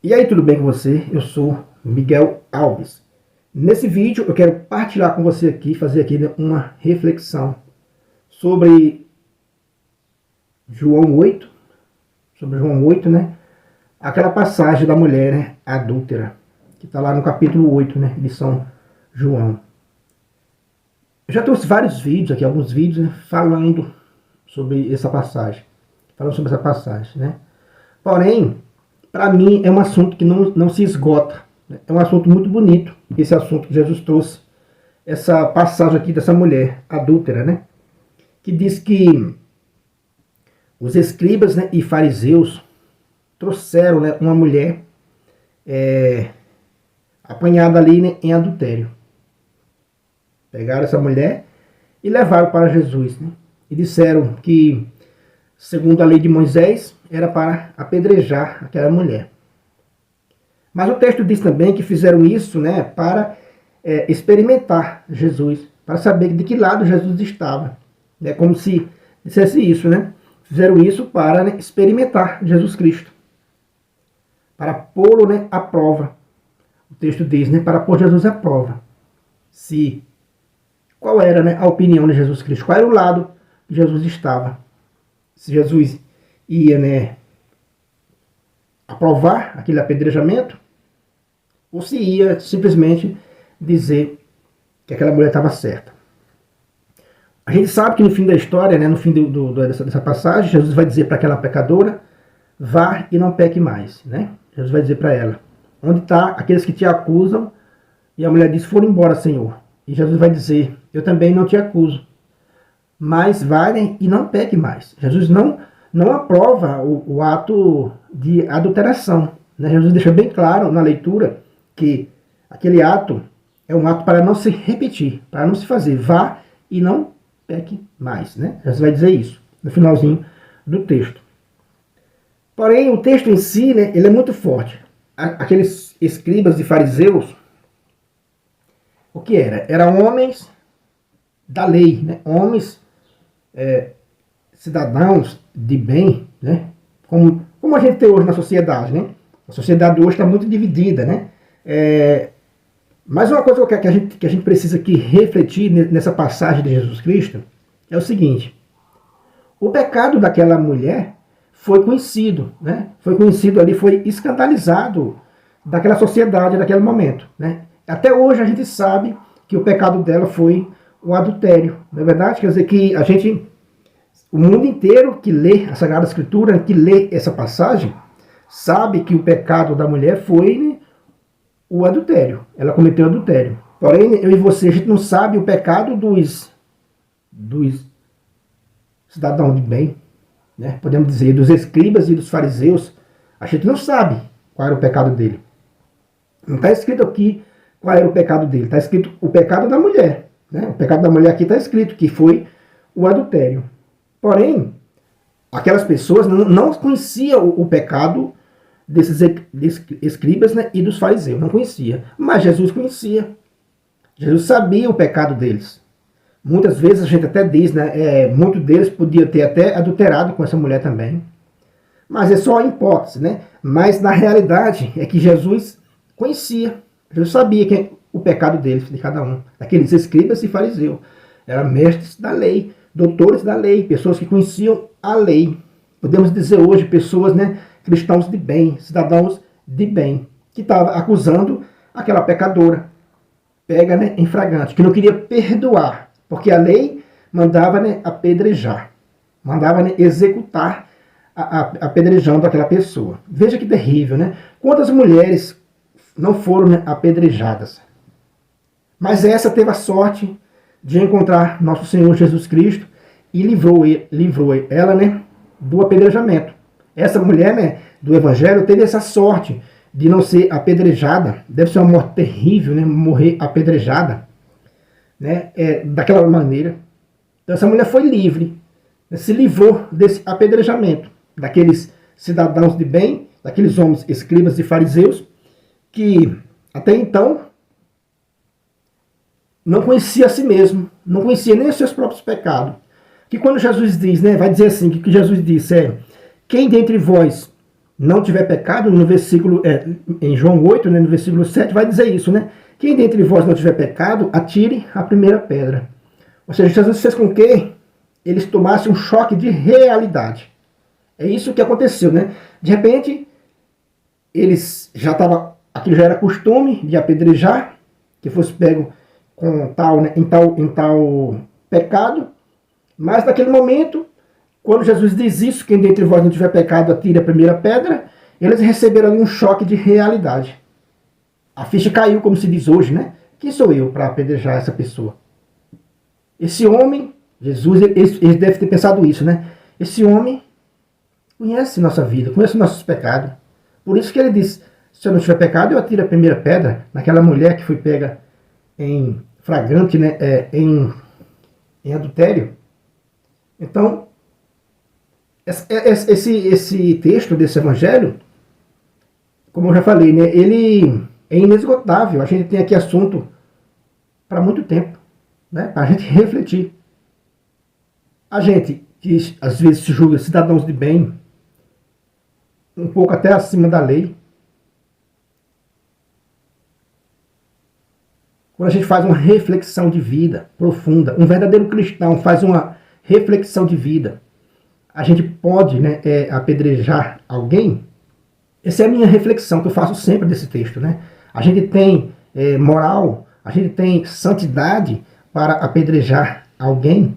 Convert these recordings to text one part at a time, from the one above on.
E aí, tudo bem com você? Eu sou Miguel Alves. Nesse vídeo eu quero partilhar com você aqui, fazer aqui uma reflexão sobre João 8, né? Aquela passagem da mulher, né, adúltera, que está lá no capítulo 8, né, de São João. Eu já trouxe vários vídeos aqui, alguns vídeos, né, falando sobre essa passagem, né? Porém, para mim é um assunto que não se esgota. É um assunto muito bonito, esse assunto que Jesus trouxe. Essa passagem aqui dessa mulher adúltera, né? Que diz que os escribas, né, e fariseus trouxeram, né, uma mulher apanhada ali, né, em adultério. Pegaram essa mulher e levaram para Jesus, né? E disseram que, segundo a lei de Moisés, era para apedrejar aquela mulher. Mas o texto diz também que fizeram isso, né, para experimentar Jesus, para saber de que lado Jesus estava. É como se dissesse isso, né? Fizeram isso para, né, experimentar Jesus Cristo, para pô-lo, né, à prova. O texto diz, né, para pôr Jesus à prova. Qual era, né, a opinião de Jesus Cristo? Qual era o lado que Jesus estava? Se Jesus ia, né, aprovar aquele apedrejamento, ou se ia simplesmente dizer que aquela mulher estava certa. A gente sabe que no fim da história, né, no fim dessa passagem, Jesus vai dizer para aquela pecadora: vá e não peque mais, né? Jesus vai dizer para ela: onde está aqueles que te acusam? E a mulher diz: foram embora, Senhor. E Jesus vai dizer: eu também não te acuso, mas vá, né, e não peque mais. Jesus não aprova o ato de adulteração, né? Jesus deixa bem claro na leitura que aquele ato é um ato para não se repetir, para não se fazer. Vá e não peque mais, né? Jesus vai dizer isso no finalzinho do texto. Porém, o texto em si, né, ele é muito forte. Aqueles escribas e fariseus, o que era? Eram homens da lei, né? Homens cidadãos de bem, né? Como a gente tem hoje na sociedade, né? A sociedade hoje está muito dividida, né? Mas uma coisa que a gente precisa aqui refletir nessa passagem de Jesus Cristo é o seguinte: o pecado daquela mulher foi conhecido, né? Foi conhecido ali, foi escandalizado daquela sociedade naquele momento, né? Até hoje a gente sabe que o pecado dela foi o adultério, não é verdade? Quer dizer que o mundo inteiro que lê a Sagrada Escritura, que lê essa passagem, sabe que o pecado da mulher foi, né, o adultério. Ela cometeu adultério. Porém, eu e você, a gente não sabe o pecado dos cidadãos de bem, né? Podemos dizer, dos escribas e dos fariseus. A gente não sabe qual era o pecado dele. Não está escrito aqui qual era o pecado dele. Está escrito o pecado da mulher, né? O pecado da mulher aqui está escrito que foi o adultério. Porém, aquelas pessoas não conheciam o pecado desses escribas, né, e dos fariseus. Não conhecia. Mas Jesus conhecia. Jesus sabia o pecado deles. Muitas vezes a gente até diz, né, muitos deles podiam ter até adulterado com essa mulher também. Mas é só a hipótese, né? Mas na realidade é que Jesus conhecia. Jesus sabia o pecado deles, de cada um. Daqueles escribas e fariseus. Eram mestres da lei, doutores da lei, pessoas que conheciam a lei. Podemos dizer hoje pessoas, né, cristãos de bem, cidadãos de bem, que estavam acusando aquela pecadora, pega, né, em flagrante, que não queria perdoar, porque a lei mandava, né, apedrejar, mandava, né, executar apedrejando aquela pessoa. Veja que terrível, né? Quantas mulheres não foram, né, apedrejadas? Mas essa teve a sorte de encontrar nosso Senhor Jesus Cristo e livrou ela, né, do apedrejamento. Essa mulher, né, do Evangelho teve essa sorte de não ser apedrejada. Deve ser uma morte terrível, né, morrer apedrejada, né, daquela maneira. Então essa mulher foi livre, né, se livrou desse apedrejamento, daqueles cidadãos de bem, daqueles homens escribas e fariseus, que até então não conhecia a si mesmo, não conhecia nem os seus próprios pecados. Que quando Jesus diz, né, vai dizer assim, que Jesus disse quem dentre vós não tiver pecado, no versículo, em João 8, né, no versículo 7, vai dizer isso, né? Quem dentre vós não tiver pecado, atire a primeira pedra. Ou seja, Jesus fez com que eles tomassem um choque de realidade. É isso que aconteceu, né? De repente, eles já estavam, aquilo já era costume de apedrejar, que fosse pego com tal, né, em tal pecado, mas naquele momento, quando Jesus diz isso, quem dentre vós não tiver pecado, atire a primeira pedra, eles receberam ali um choque de realidade. A ficha caiu, como se diz hoje, né? Quem sou eu para apedrejar essa pessoa? Esse homem, Jesus, ele deve ter pensado isso, né? Esse homem conhece nossa vida, conhece nossos pecados. Por isso que ele diz, se eu não tiver pecado, eu atiro a primeira pedra naquela mulher que foi pega em flagrante, né? Em adultério. Então, esse texto desse evangelho, como eu já falei, né? Ele é inesgotável. A gente tem aqui assunto para muito tempo, né? Para a gente refletir. A gente, que às vezes se julga cidadãos de bem, um pouco até acima da lei, quando a gente faz uma reflexão de vida profunda, um verdadeiro cristão faz uma reflexão de vida, a gente pode, né, apedrejar alguém? Essa é a minha reflexão que eu faço sempre desse texto, né? A gente tem moral, a gente tem santidade para apedrejar alguém?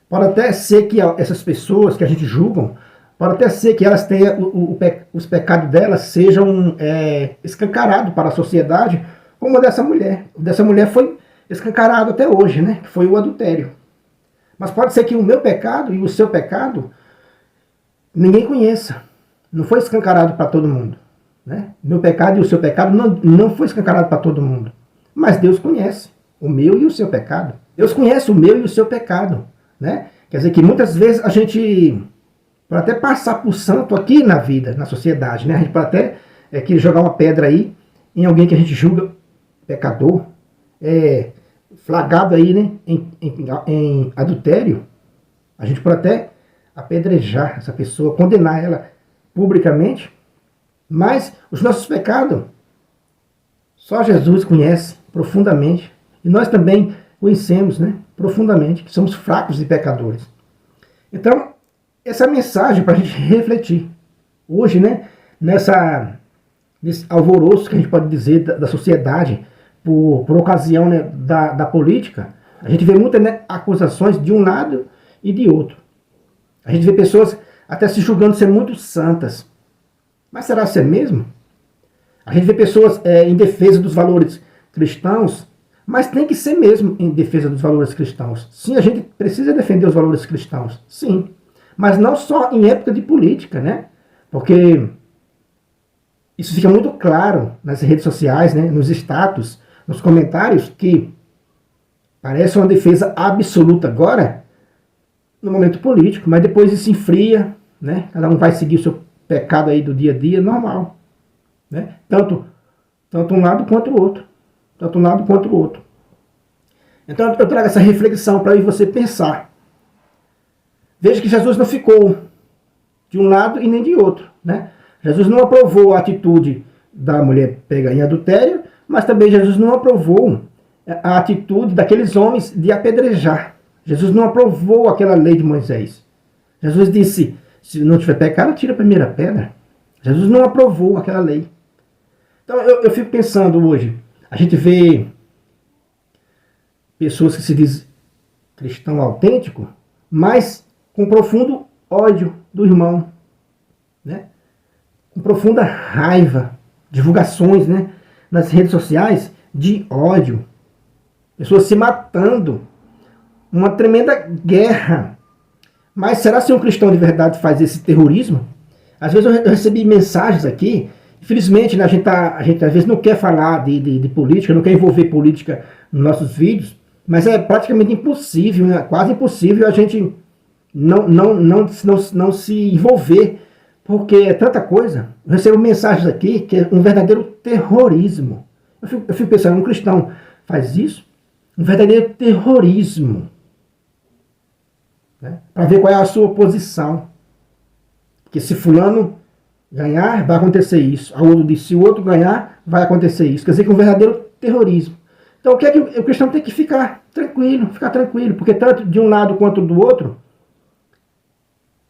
Pode até ser que essas pessoas que a gente julgam, pode até ser que elas tenham os pecados delas sejam escancarados para a sociedade, como o dessa mulher. O dessa mulher foi escancarado até hoje, né? Que foi o adultério. Mas pode ser que o meu pecado e o seu pecado ninguém conheça. Não foi escancarado para todo mundo, né? Meu pecado e o seu pecado não foi escancarado para todo mundo. Mas Deus conhece o meu e o seu pecado. Deus conhece o meu e o seu pecado, né? Quer dizer que muitas vezes a gente pode até passar por santo aqui na vida, na sociedade, né? A gente pode até querer jogar uma pedra aí em alguém que a gente julga pecador, flagrado aí, né? Em adultério. A gente pode até apedrejar essa pessoa, condenar ela publicamente, mas os nossos pecados só Jesus conhece profundamente, e nós também conhecemos, né, profundamente, que somos fracos e pecadores. Então, essa é a mensagem para a gente refletir hoje, né, nesse alvoroço que a gente pode dizer da sociedade, por ocasião, né, da política. A gente vê muitas, né, acusações de um lado e de outro. A gente vê pessoas até se julgando ser muito santas. Mas será ser mesmo? A gente vê pessoas em defesa dos valores cristãos, mas tem que ser mesmo em defesa dos valores cristãos. Sim, a gente precisa defender os valores cristãos, sim. Mas não só em época de política, né? Porque isso fica muito claro nas redes sociais, né? Nos status, nos comentários, que parece uma defesa absoluta agora, no momento político, mas depois isso enfria, né? Cada um vai seguir o seu pecado aí do dia a dia, normal, né? Tanto um lado quanto o outro. Tanto um lado quanto o outro. Então eu trago essa reflexão para você pensar. Veja que Jesus não ficou de um lado e nem de outro, né? Jesus não aprovou a atitude da mulher pega em adultério, mas também Jesus não aprovou a atitude daqueles homens de apedrejar. Jesus não aprovou aquela lei de Moisés. Jesus disse, se não tiver pecado, tira a primeira pedra. Jesus não aprovou aquela lei. Então eu fico pensando hoje, a gente vê pessoas que se dizem cristão autêntico, mas com profundo ódio do irmão, né? Com profunda raiva, divulgações, né, nas redes sociais de ódio, pessoas se matando, uma tremenda guerra. Mas será que um cristão de verdade faz esse terrorismo? Às vezes eu recebi mensagens aqui, infelizmente, né, a gente às vezes não quer falar de política, não quer envolver política nos nossos vídeos, mas é praticamente impossível, né, quase impossível a gente não se envolver, porque é tanta coisa. Eu recebo mensagens aqui que é um verdadeiro terrorismo. Eu fico pensando, um cristão faz isso? Um verdadeiro terrorismo. Né? Para ver qual é a sua posição. Porque se fulano ganhar, vai acontecer isso. A outro disse, se o outro ganhar, vai acontecer isso. Quer dizer que é um verdadeiro terrorismo. Então o que é que o cristão tem que ficar tranquilo, porque tanto de um lado quanto do outro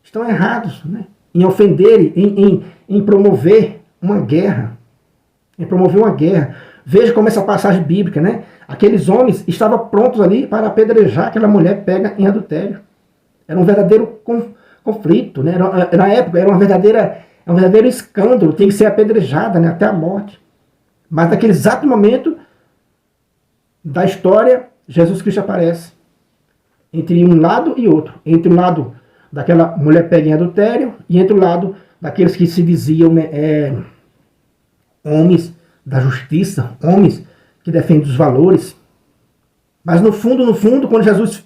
estão errados, né? Em ofender, em promover uma guerra. Em promover uma guerra. Veja como essa passagem bíblica, né? Aqueles homens estavam prontos ali para apedrejar aquela mulher pega em adultério. Era um verdadeiro conflito, né? Na época era um verdadeiro escândalo, tinha que ser apedrejada, né? Até a morte. Mas naquele exato momento da história, Jesus Cristo aparece. Entre um lado e outro. Entre um lado daquela mulher pega em adultério e entre o lado daqueles que se diziam, né, homens da justiça, homens que defendem os valores. Mas no fundo, quando Jesus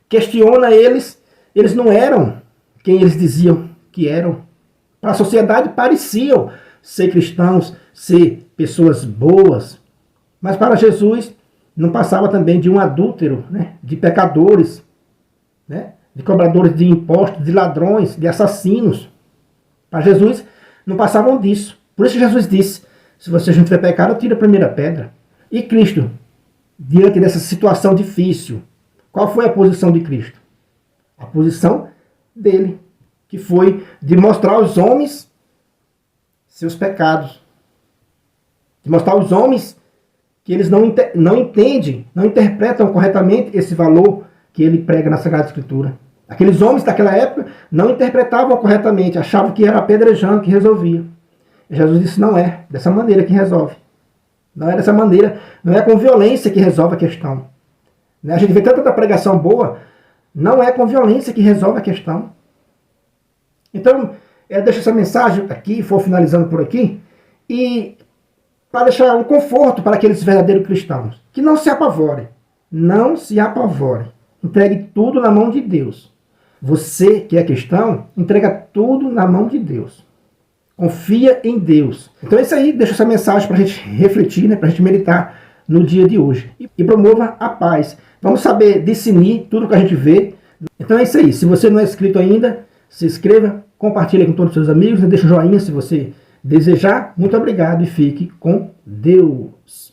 questiona eles, eles não eram quem eles diziam que eram. Para a sociedade pareciam ser cristãos, ser pessoas boas. Mas para Jesus não passava também de um adúltero, né, de pecadores, né, de cobradores de impostos, de ladrões, de assassinos. Para Jesus não passavam disso. Por isso Jesus disse, se vocês não tiver pecado, tira a primeira pedra. E Cristo, diante dessa situação difícil, qual foi a posição de Cristo? A posição dele, que foi de mostrar aos homens seus pecados. De mostrar aos homens que eles não entendem, não interpretam corretamente esse valor que ele prega na Sagrada Escritura. Aqueles homens daquela época não interpretavam corretamente, achavam que era apedrejando que resolvia. E Jesus disse, não é dessa maneira que resolve. Não é dessa maneira, não é com violência que resolve a questão. A gente vê tanta pregação boa, não é com violência que resolve a questão. Então, eu deixo essa mensagem aqui, vou finalizando por aqui, e para deixar um conforto para aqueles verdadeiros cristãos, que não se apavorem, não se apavorem, entregue tudo na mão de Deus. Você que é cristão, entrega tudo na mão de Deus. Confia em Deus. Então é isso aí, deixa essa mensagem para a gente refletir, né, para a gente meditar no dia de hoje. E promova a paz. Vamos saber discernir tudo que a gente vê. Então é isso aí. Se você não é inscrito ainda, se inscreva, compartilhe com todos os seus amigos, deixa um joinha se você desejar. Muito obrigado e fique com Deus.